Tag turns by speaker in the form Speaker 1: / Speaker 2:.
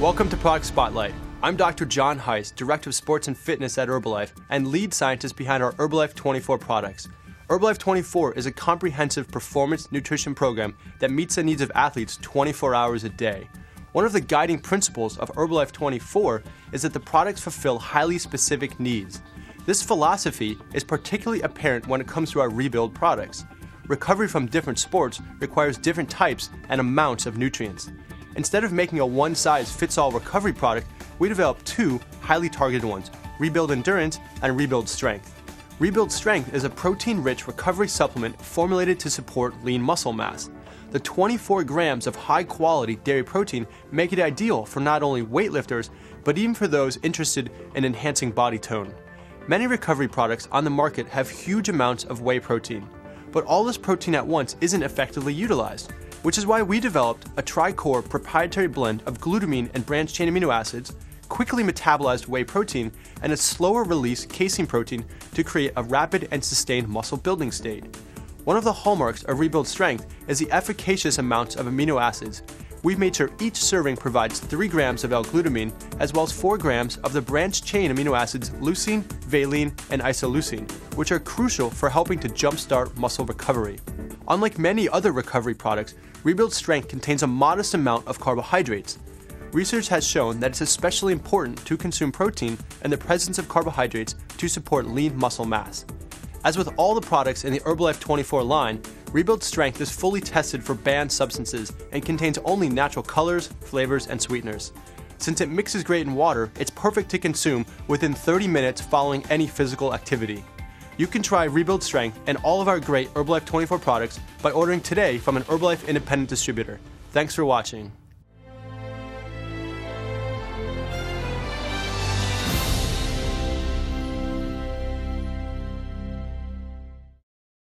Speaker 1: Welcome to Product Spotlight. I'm Dr. John Heiss, Director of Sports and Fitness at Herbalife and lead scientist behind our Herbalife24 products. Herbalife24 is a comprehensive performance nutrition program that meets the needs of athletes 24 hours a day. One of the guiding principles of Herbalife24 is that the products fulfill highly specific needs. This philosophy is particularly apparent when it comes to our rebuild products. Recovery from different sports requires different types and amounts of nutrients. Instead of making a one-size-fits-all recovery product, we developed two highly targeted ones, Rebuild Endurance and Rebuild Strength. Rebuild Strength is a protein-rich recovery supplement formulated to support lean muscle mass. The 24 grams of high-quality dairy protein make it ideal for not only weightlifters, but even for those interested in enhancing body tone. Many recovery products on the market have huge amounts of whey protein, but all this protein at once isn't effectively utilized, which is why we developed a tri-core proprietary blend of glutamine and branched-chain amino acids, quickly metabolized whey protein, and a slower-release casein protein to create a rapid and sustained muscle building state. One of the hallmarks of Rebuild Strength is the efficacious amounts of amino acids. We've made sure each serving provides 3 grams of L-glutamine as well as 4 grams of the branched-chain amino acids leucine, valine, and isoleucine, which are crucial for helping to jumpstart muscle recovery. Unlike many other recovery products, Rebuild Strength contains a modest amount of carbohydrates. Research has shown that it's especially important to consume protein in the presence of carbohydrates to support lean muscle mass. As with all the products in the Herbalife24 line, Rebuild Strength is fully tested for banned substances and contains only natural colors, flavors, and sweeteners. Since it mixes great in water, it's perfect to consume within 30 minutes following any physical activity. You can try Rebuild Strength and all of our great Herbalife24 products by ordering today from an Herbalife independent distributor. Thanks for watching.